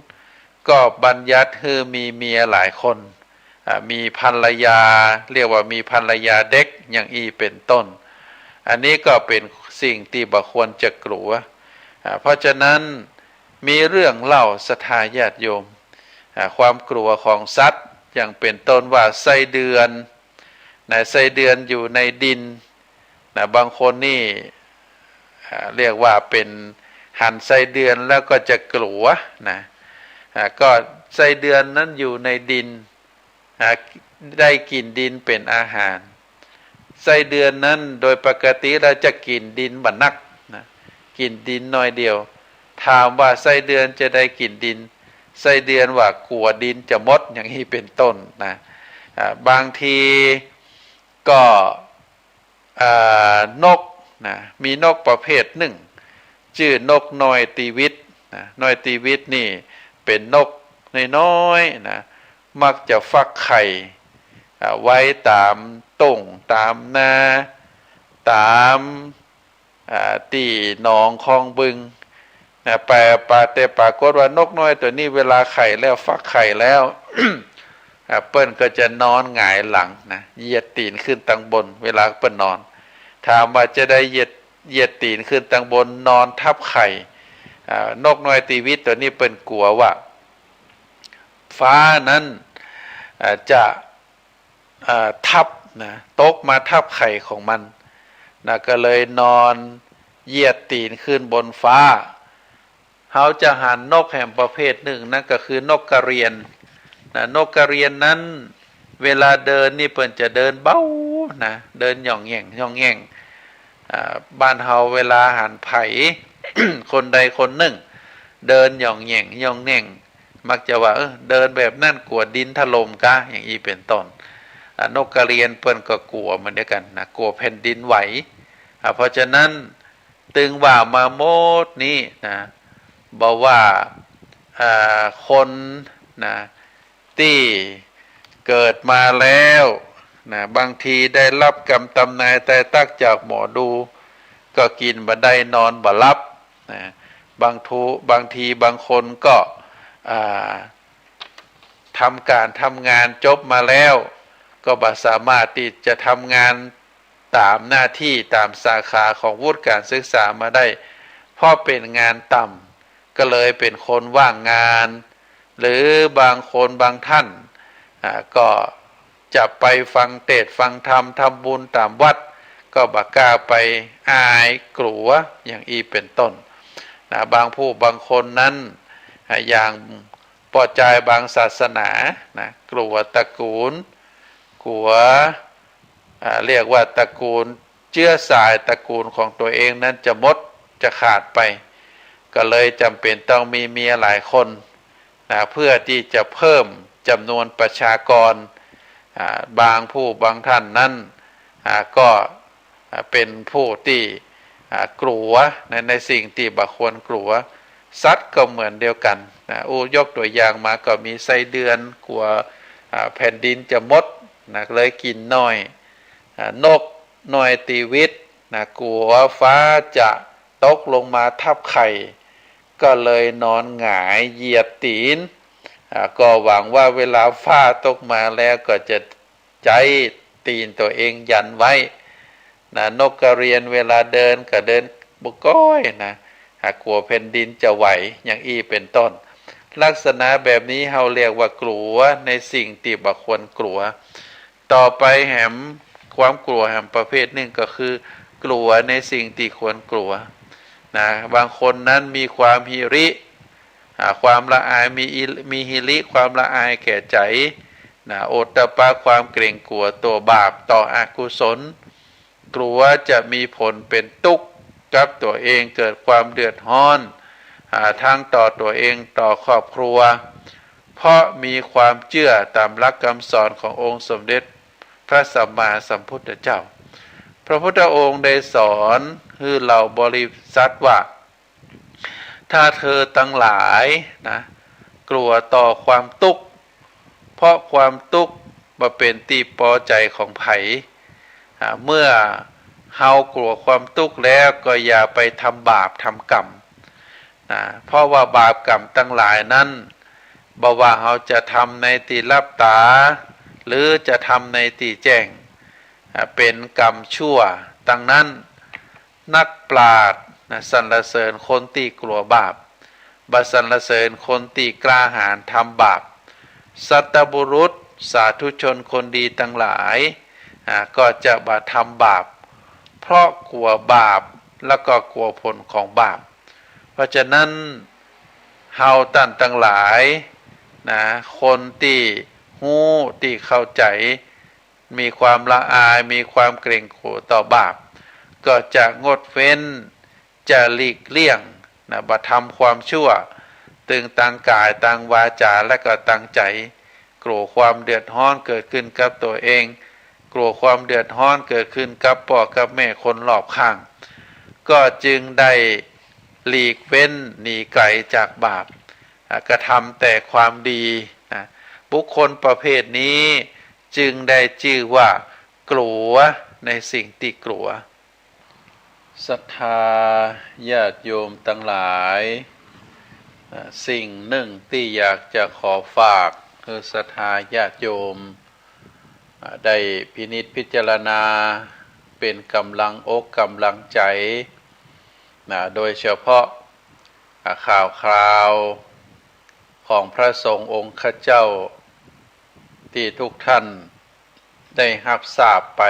ก็บัญญัติให้มีเมียหลายคนมีภรรยาเรียกว่ามีภรรยาเด็กอย่างอีเป็นต้นอันนี้ก็เป็นสิ่งที่บ่ควรจะกลัวเพราะฉะนั้นมีเรื่องเล่าศรัทธาญาติโยมความกลัวของสัตว์อย่างเป็นต้นว่าไส้เดือนไส้เดือนอยู่ในดินบางคนนี่เรียกว่าเป็นหั่นไส้เดือนแล้วก็จะกลัวนะก็ไส้เดือนนั้นอยู่ในดินได้กินดินเป็นอาหารไส้เดือนนั้นโดยปกติเราจะกินดินบ่นักนะกินดินน้อยเดียวถามว่าไส้เดือนจะได้กินดินไส้เดือนว่ากลัวดินจะหมดอย่างนี้เป็นต้นนะบางทีก็นกนะมีนกประเภทหนึ่งชื่อนกน้อยตีวิตนะน้อยตีวิตนี่เป็นนกน้อยๆนะมักจะฟักไข่ไว้ตามตุ่งตามนาตามตีหนองคลองบึงนะแต่ปรากฏว่านกน้อยตัวนี้เวลาไข่แล้วฟักไข่แล้ว เปิ้นก็จะนอนหงายหลังนะเหยียดตีนขึ้นตั้งบนเวลาเปิ้นนอนถามว่าจะได้เหยียดตีนขึ้นตั้งบนนอนทับไข่นกน้อยตีวิตตัวนี้เปิ้นกลัวว่า ฟ้านั้นจะทับนะตกมาทับไข่ของมันนะก็เลยนอนเหยียดตีนขึ้นบนฟ้าเขาจะหันนกแห่งประเภทหนึ่งนั่นก็คือนกกระเรียนนะนกกระเรียนนั้นเวลาเดินนี่เพิ่นจะเดินเบ้านะเดินหย่องแย่งหย่องแย่งบ้านเฮาเวลาหันไผ่ คนใดคนหนึ่งเดินหย่องแย่งหย่องแย่งมักจะว่าเดินแบบนั่นกลัวดินถล่มกะอย่างนี้เป็นต้นนกกระเรียนเปิ้นก็กลัวเหมือนกันนะกลัวแผ่นดินไหวเพราะฉะนั้นตึงว่ามาโมดนี้นะบอกว่าคนนะที่เกิดมาแล้วนะบางทีได้รับกรรมตำนายแต่ตักจากหมอดูก็กินบ่ได้นอนบ่หลับนะบางทีบางคนก็ทำงานจบมาแล้วก็บ่สามารถที่จะทำงานตามหน้าที่ตามสาขาของวุฒิการศึกษามาได้เพราะเป็นงานต่ำก็เลยเป็นคนว่างงานหรือบางคนบางท่านก็จะไปฟังเทศน์ฟังธรรมทำบุญตามวัดก็บ่กล้าไปอายกลัวอย่างอีเป็นต้นนะบางผู้บางคนนั้นอย่างพอใจบางศาสนานะกลัวตระกูลกลัวเรียกว่าตระกูลเชื้อสายตระกูลของตัวเองนั้นจะหมดจะขาดไปก็เลยจำเป็นต้องมีเมียหลายคนนะเพื่อที่จะเพิ่มจำนวนประชากรบางผู้บางท่านนั้นก็เป็นผู้ที่กลัวในสิ่งที่บ่ควรกลัวสัตว์ก็เหมือนเดียวกันนะยกตัวอย่างมาก็มีไส้เดือนกลัวแผ่นดินจะหมดนะเลยกินน้อยนกน้อยตีวิตนะกลัวฟ้าจะตกลงมาทับไข่ก็เลยนอนหงายเหยียดตีนก็หวังว่าเวลาฟ้าตกมาแล้วก็จะใจตีนตัวเองยันไว้นะนกกระเรียนเวลาเดินก็เดินบุก้อยนะกลัวแผ่นดินจะไหวอย่างอีเป็นต้นลักษณะแบบนี้เราเรียกว่ากลัวในสิ่งที่บ่ควรกลัวต่อไปแหมความกลัวแหมประเภทหนึ่งก็คือกลัวในสิ่งที่ควรกลัวนะบางคนนั้นมีความหิริความละอายมีหิริความละอายแก่ใจนะโอตตปะความเกรงกลัวตัวบาปต่ออกุศลกลัวจะมีผลเป็นทุกข์กับตัวเองเกิดความเดือดร้อนทั้งต่อตัวเองต่อครอบครัวเพราะมีความเชื่อตามหลักคำสอนขององค์สมเด็จพระสัมมาสัมพุทธเจ้าพระพุทธองค์ได้สอนให้เราบริษัทว่าถ้าเธอทั้งหลายนะกลัวต่อความทุกข์เพราะความทุกข์มาเป็นที่พอใจของไผเมื่อเฮากลัวความทุกข์แล้วก็อย่าไปทำบาปทำกรรมนะเพราะว่าบาปกรรมทั้งหลายนั้นบ่ว่าเฮาจะทำในที่ลับตาหรือจะทำในที่แจ้งเป็นกรรมชั่วดังนั้นนักปราชญ์สรรเสริญคนที่กลัวบาปบ่สรรเสริญคนที่กล้าหาญทำบาปสัตบุรุษสาธุชนคนดีทั้งหลายก็จะบ่ทำบาปเพราะกลัวบาปแล้วก็กลัวผลของบาปเพราะฉะนั้นเฮาท่านทั้งหลายนะคนที่ฮู้ที่เข้าใจมีความละอายมีความเกรงกลัวต่อบาปก็จะงดเว้นจะหลีกเลี่ยงนะบ่ทำความชั่วตึงตั้งกายตั้งวาจาและก็ตั้งใจกลัวความเดือดร้อนเกิดขึ้นกับตัวเองกลัวความเดือดร้อนเกิดขึ้นกับพ่อกับแม่คนรอบข้างก็จึงได้หลีกเว้นหนีไกลจากบาปกระทำแต่ความดีนะบุคคลประเภทนี้จึงได้ชื่อว่ากลัวในสิ่งที่กลัวศรัทธาญาติโยมทั้งหลายสิ่งหนึ่งที่อยากจะขอฝากคือศรัทธาญาติโยมได้พินิจพิจารณาเป็นกำลังอกกำลังใจโดยเฉพาะข่าว ของพระสงฆ์องค์ข้าเจ้าที่ทุกท่านได้รับทราบไป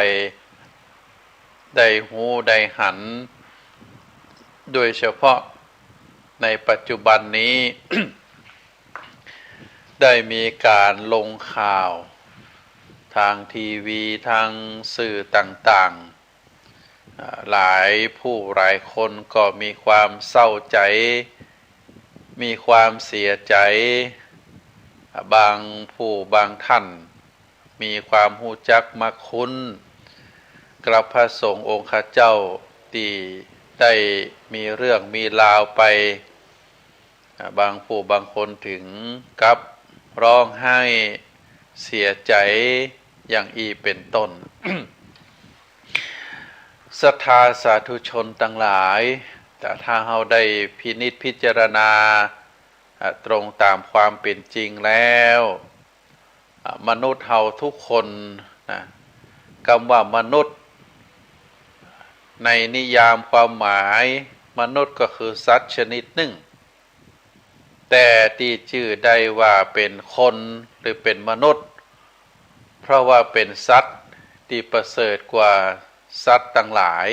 ได้หูได้หันโดยเฉพาะในปัจจุบันนี้ ได้มีการลงข่าวทางทีวีทางสื่อต่างๆหลายผู้หลายคนก็มีความเศร้าใจมีความเสียใจบางผู้บางท่านมีความหูจักมักคุ้นกับพระสงฆ์องค์ข้าเจ้าที่ได้มีเรื่องมีราวไปบางผู้บางคนถึงกับร้องไห้เสียใจอย่างอีเป็นต้น ศรัทธาสาธุชนทั้งหลายแต่ถ้าเราได้พินิจพิจารณาตรงตามความเป็นจริงแล้วมนุษย์เราทุกคนนะคำว่ามนุษย์ในนิยามความหมายมนุษย์ก็คือสัตว์ชนิดหนึ่งแต่ที่ชื่อได้ว่าเป็นคนหรือเป็นมนุษย์เพราะว่าเป็นสัตว์ที่ประเสริฐกว่าสัตว์ทั้งหลาย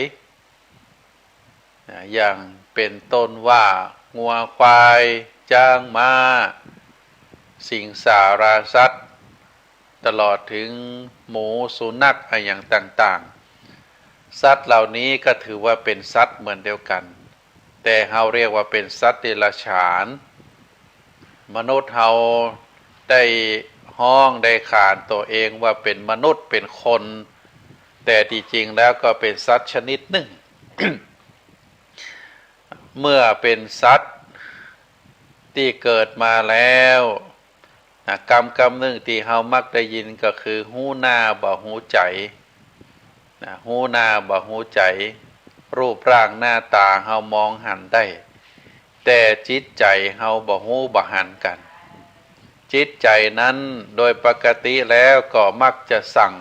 อย่างเป็นต้นว่างัวควายจ้างม้าสิงสาราสัตว์ตลอดถึงหมูสุนัขอะไรอย่างต่างๆสัตว์เหล่านี้ก็ถือว่าเป็นสัตว์เหมือนเดียวกันแต่เราเรียกว่าเป็นสัตว์เดรัจฉานมนุษย์เราได้ห้องได้ขานตัวเองว่าเป็นมนุษย์เป็นคนแต่ที่จริงแล้วก็เป็นสัตว์ชนิดหนึ่ง เมื่อเป็นสัตว์ที่เกิดมาแล้วกรรมหนึ่งที่เรามักได้ยินก็คือหูหน้าบ่หูใจหูหน้าบ่หูใจรูปร่างหน้าตาเรามองหันได้แต่จิตใจเราบ่หูบ่หันกันจิตใจนั้นโดยปกติแล้วก็มักจะสั่ง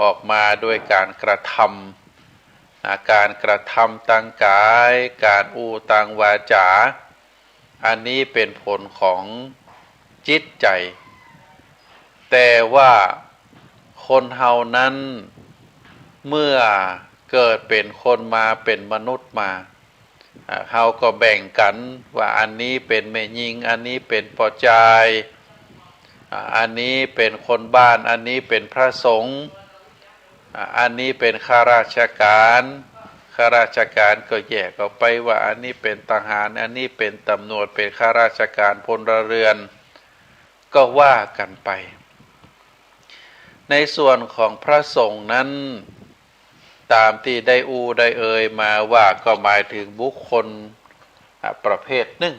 ออกมาด้วยการกระทำการกระทำทางกายการอู้ทางวาจาอันนี้เป็นผลของจิตใจแต่ว่าคนเฮานั้นเมื่อเกิดเป็นคนมาเป็นมนุษย์มาเฮาก็แบ่งกันว่าอันนี้เป็นแม่หญิงอันนี้เป็นพ่อชายอันนี้เป็นคนบ้านอันนี้เป็นพระสงฆ์อันนี้เป็นข้าราชการก็แยกออกไปว่าอันนี้เป็นทหารอันนี้เป็นตำรวจเป็นข้าราชการพลเรือนก็ว่ากันไปในส่วนของพระสงฆ์นั้นตามที่ได้ได้เอ่ยมาว่าก็หมายถึงบุคคลประเภทหนึ่ง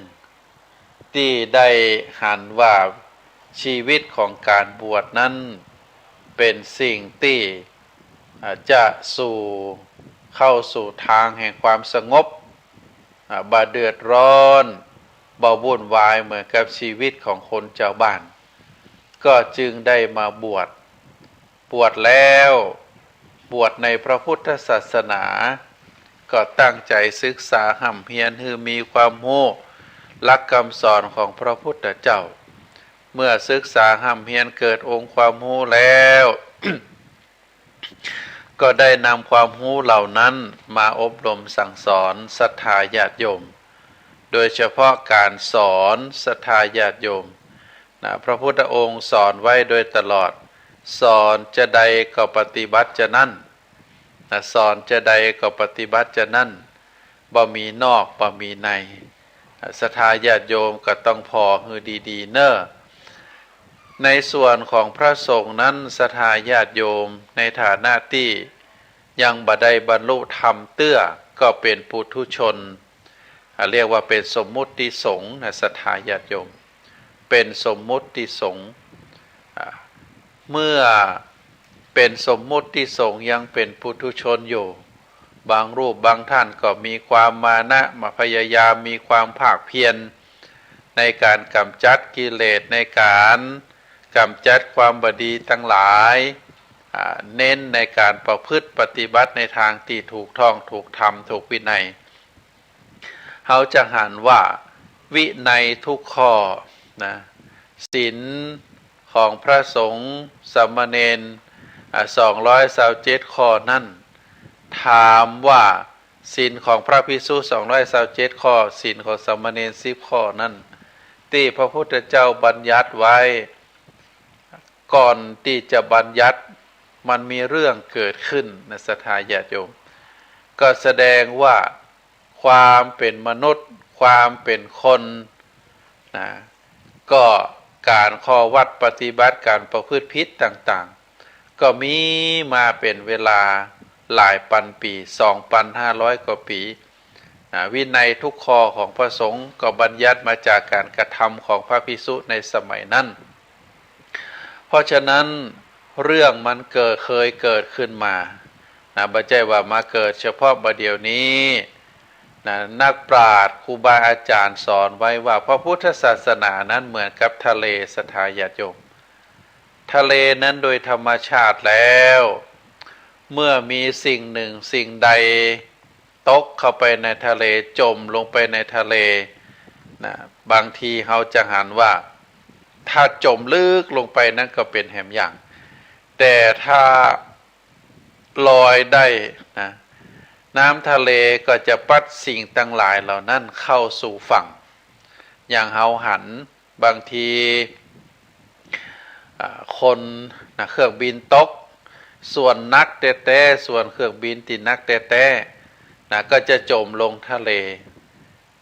ที่ได้หันว่าชีวิตของการบวชนั้นเป็นสิ่งที่จะเข้าสู่ทางแห่งความสงบบ่เดือดร้อนบ่วุ่นวายเหมือนกับชีวิตของคนชาวบ้านก็จึงได้มาบวชแล้วบวชในพระพุทธศาสนาก็ตั้งใจศึกษาห่ำเพียรคือมีความรู้หลักคำสอนของพระพุทธเจ้าเมื่อศึกษาห่ำเพียรเกิดองค์ความรู้แล้ว ก็ได้นำความรู้เหล่านั้นมาอบรมสั่งสอนศรัทธาญาติโยมโดยเฉพาะการสอนศรัทธาญาติโยมพระพุทธองค์สอนไว้โดยตลอดสอนจะใดก็ปฏิบัติจะนั่นสอนจะใดก็ปฏิบัติจะนั่นบ่มีนอกบ่มีในศรัทธาญาติโยมก็ต้องพอฮือดีๆเนอะในส่วนของพระสงฆ์นั้นศรัทธาญาติโยมในฐานะที่ยังบ่ได้บรรลุธรรมเตื้อก็เป็นปุถุชนเรียกว่าเป็นสมมุติสงฆ์ศรัทธาญาติโยมเป็นสมมุติสงฆ์เมื่อเป็นสมมุติสงฆ์ยังเป็นปุถุชนอยู่บางรูปบางท่านก็มีความมานะมาพยายามมีความภาคเพียรในการกำจัดกิเลสในการกำจัดความบดีทั้งหลายเน้นในการประพฤติปฏิบัติในทางที่ถูกต้องถูกธรรมถูกวินัยเขาจะหันว่า วินัยทุกข้อนะศีลของพระสงฆ์สามเณร227 ข้อนั่นถามว่าศีลของพระภิกษุ227 ข้อศีลของสามเณร10 ข้อนั่นที่พระพุทธเจ้าบัญญัติไว้ก่อนที่จะบัญญัติมันมีเรื่องเกิดขึ้นนะศรัทธาญาติโยมก็แสดงว่าความเป็นมนุษย์ความเป็นคนนะก็การข้อวัดปฏิบัติการประพฤติผิดต่างๆก็มีมาเป็นเวลาหลายพันปี 2,500 กว่าปีวินัยทุกข้อของพระสงฆ์ก็บัญญัติมาจากการกระทำของพระภิกษุในสมัยนั้นเพราะฉะนั้นเรื่องมันเคยเกิดขึ้นมาไม่ใช่ว่ามาเกิดเฉพาะบัดเดี๋ยวนี้นักปราชญ์ครูบาอาจารย์สอนไว้ว่าพระพุทธศาสนานั้นเหมือนกับทะเลศรัทธาญาติโยมทะเลนั้นโดยธรรมชาติแล้วเมื่อมีสิ่งหนึ่งสิ่งใดตกเข้าไปในทะเลจมลงไปในทะเลนะบางทีเขาจะหันว่าถ้าจมลึกลงไปนั้นก็เป็นแหมอย่างแต่ถ้าลอยได้นะน้ำทะเลก็จะปัดสิ่งต่างหลายเหล่านั้นเข้าสู่ฝั่งอย่างเฮาหันบางทีคนเครื่องบินตกส่วนนักแต่ส่วนเครื่องบินที่นักแต่ก็จะจมลงทะเล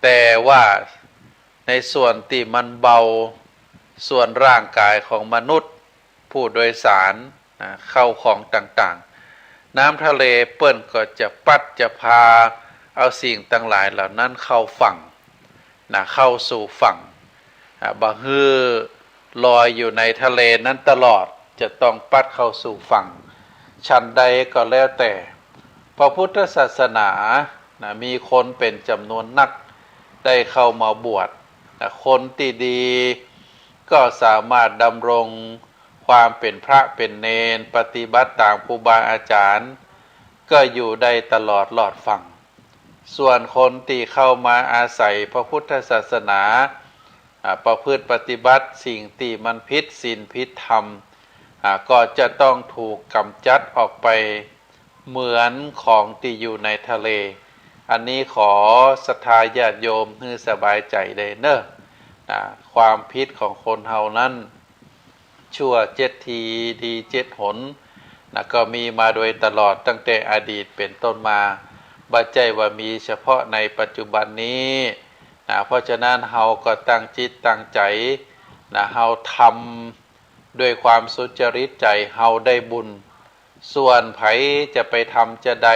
แต่ว่าในส่วนที่มันเบาส่วนร่างกายของมนุษย์ผู้โดยสารเข้าของต่างๆน้ำทะเลเปิ้นก็จะปัดจะพาเอาสิ่งต่างหลายเหล่านั้นเข้าฝั่งเข้าสู่ฝั่งบางฮือลอยอยู่ในทะเลนั้นตลอดจะต้องปัดเข้าสู่ฝั่งชั้นใดก็แล้วแต่พระพุทธศาสนามีคนเป็นจำนวนนักได้เข้ามาบวชคนที่ดีก็สามารถดำรงความเป็นพระเป็นเณรปฏิบัติตามครูบาอาจารย์ก็อยู่ได้ตลอดฝั่งส่วนคนที่เข้ามาอาศัยพระพุทธศาสนาประพฤติปฏิบัติสิ่งที่มันผิดศีลผิดธรรมก็จะต้องถูกกำจัดออกไปเหมือนของที่อยู่ในทะเลอันนี้ขอศรัทธาญาติโยมให้สบายใจเลยเนอะความผิดของคนเฮานั้นชั่ว7 ทีดี7 หนก็มีมาโดยตลอดตั้งแต่อดีตเป็นต้นมาบ่ใช่ว่ามีเฉพาะในปัจจุบันนี้เพราะฉะนั้นเฮาก็ตั้งจิตตั้งใจเฮาทำด้วยความสุจริตใจเฮาได้บุญส่วนไผจะไปทำจะใด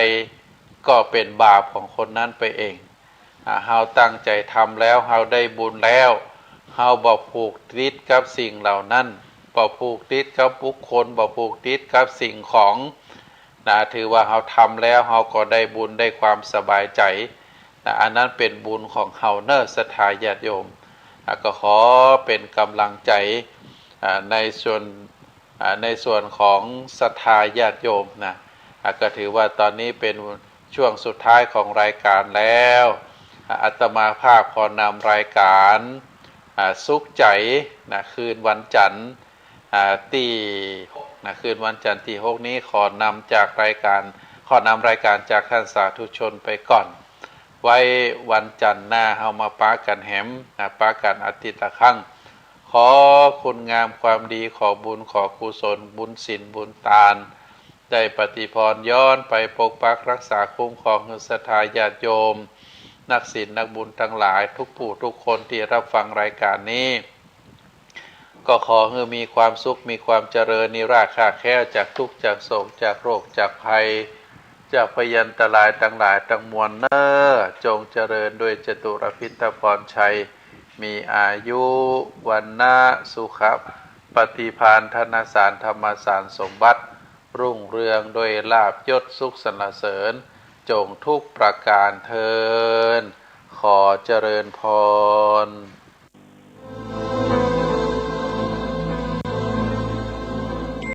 ก็เป็นบาปของคนนั้นไปเองเฮาตั้งใจทำแล้วเฮาได้บุญแล้วเฮาบ่ผูกติดกับสิ่งเหล่านั้นบ่ผูกติดกับบุคคลบ่ผูกติดกับสิ่งของถือว่าเฮาทำแล้วเฮาก็ได้บุญได้ความสบายใจอันนั้นเป็นบุญของเฮาเนอะศรัทธาญาติโยมก็ขอเป็นกำลังใจในส่วนของศรัทธาญาติโยมก็ถือว่าตอนนี้เป็นช่วงสุดท้ายของรายการแล้วอาตมาภาพขอนำรายการสุขใจคืนวันจันทร์ที่คืนวันจันทร์ที่6นี้ขอนำรายการจากท่านสาธุชนไปก่อนไว้วันจันทร์หน้าเฮามาปากันแหมปากันอาทิตย์ละครั้งขอคุณงามความดีขอบุญขอกุศลบุญศีลบุญทานได้ปฏิพรย้อนไปปกปักรักษาคุ้มครองศรัทธาญาติโยมนักศีลนักบุญทั้งหลายทุกผู้ทุกคนที่รับฟังรายการนี้ก็ขอให้มีความสุขมีความเจริญนิราคาแค้วจากทุกข์จากโศกจากโรคจากภัยจากพยันตรายทั้งหลายทั้งมวลเนอจงเจริญด้วยจตุรพิทพรชัยมีอายุวันนะสุขปฏิภาณธนสารธรรมสารสมบัติรุ่งเรืองด้วยลาภยศสุขสรรเสริญจงทุกประการเทินขอเจริญพร